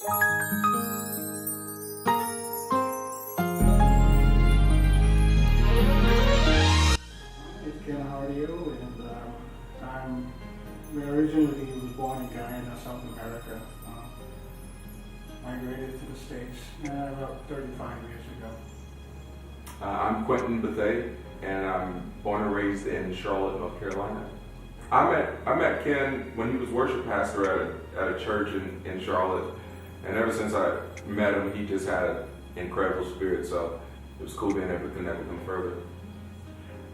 It's Ken Hardeo, and I'm originally was born in Guyana, South America. Migrated to the States about 35 years ago. I'm Quentin, Bethea, and I'm born and raised in Charlotte, North Carolina. I met Ken when he was worship pastor at a church in Charlotte, and ever since I met him, he just had an incredible spirit, so it was cool being able to connect with him further.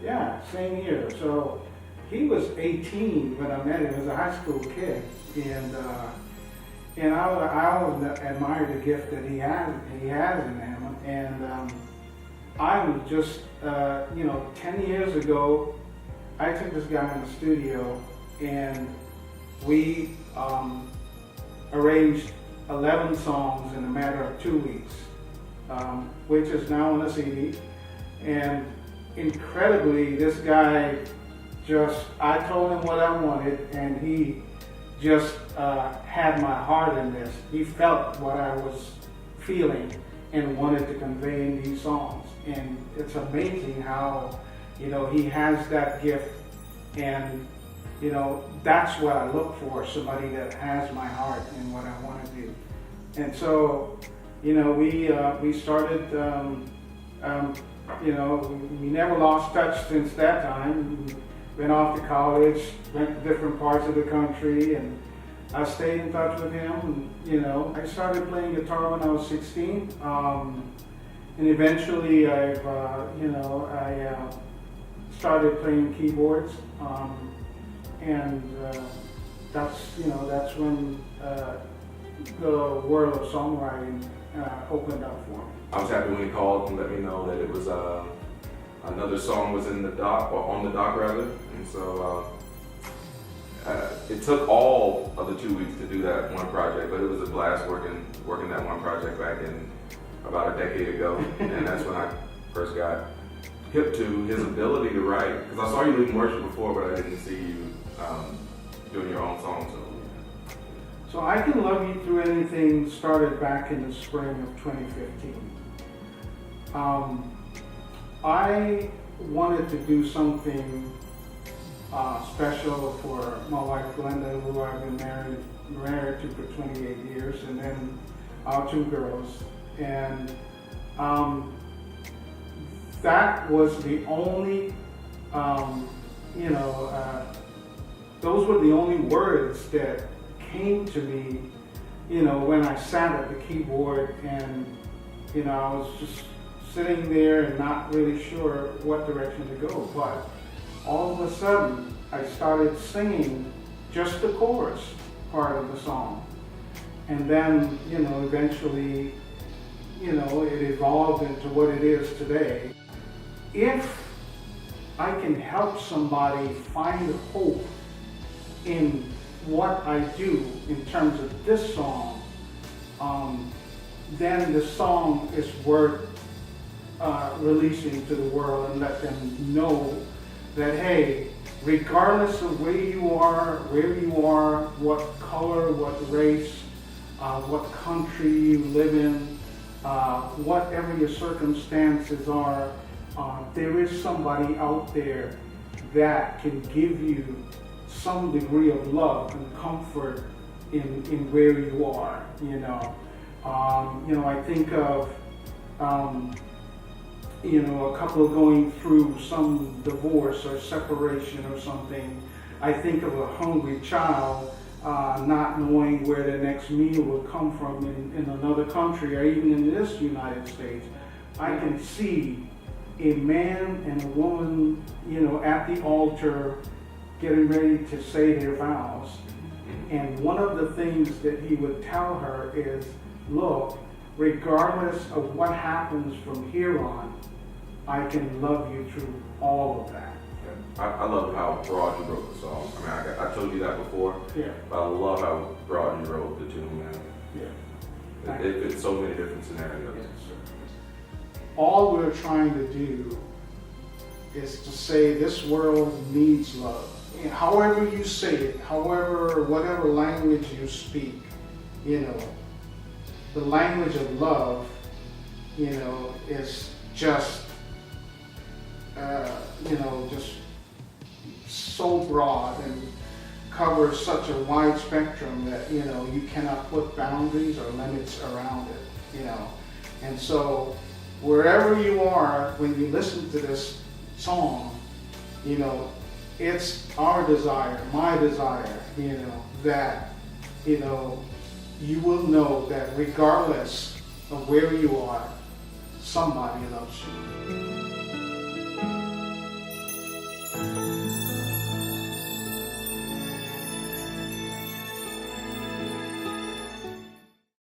Yeah, same here. So he was 18 when I met him. He was a high school kid, and I always admired the gift that he has in him. And I was just 10 years ago, I took this guy in the studio, and we arranged 11 songs in a matter of 2 weeks, which is now on a CD. And incredibly, this guy I told him what I wanted, and he just had my heart in this. He felt what I was feeling and wanted to convey in these songs. And it's amazing how, he has that gift, and, that's what I look for, somebody that has my heart in what I want to do. And so, we started, we never lost touch since that time. Went off to college, went to different parts of the country, and I stayed in touch with him. And, I started playing guitar when I was 16, and eventually I started playing keyboards, and that's when the world of songwriting opened up for me. I was happy when he called and let me know that it was another song was in the dock, or on the dock rather, and so it took all of the 2 weeks to do that one project, but it was a blast working that one project back in about a decade ago, and that's when I first got hip to his ability to write, because I saw you leading worship before, but I didn't see you doing your own songs. So I Can Love You Through Anything started back in the spring of 2015. I wanted to do something special for my wife Glenda, who I've been married to for 28 years, and then our 2 girls. And that was the only, those were the only words that came to me, when I sat at the keyboard, and, I was just sitting there and not really sure what direction to go. But all of a sudden, I started singing just the chorus part of the song. And then, eventually, it evolved into what it is today. If I can help somebody find hope in what I do in terms of this song, then the song is worth releasing to the world, and let them know that, hey, regardless of where you are, what color, what race, what country you live in, whatever your circumstances are, there is somebody out there that can give you some degree of love and comfort in where you are. I think of a couple going through some divorce or separation or something. I think of a hungry child not knowing where the next meal will come from in another country, or even in this United States. I can see a man and a woman, at the altar getting ready to say their vows. And one of the things that he would tell her is, look, regardless of what happens from here on, I can love you through all of that. I love how broad you wrote the song. I mean, I told you that before, Yeah. but I love how broad you wrote the tune, man. Yeah. It fits so many different scenarios. Yes. All we're trying to do is to say this world needs love. And however you say it, whatever language you speak, the language of love, is just, just so broad and covers such a wide spectrum that, you cannot put boundaries or limits around it, And so wherever you are, when you listen to this song, it's our desire, my desire, that, you will know that regardless of where you are, somebody loves you.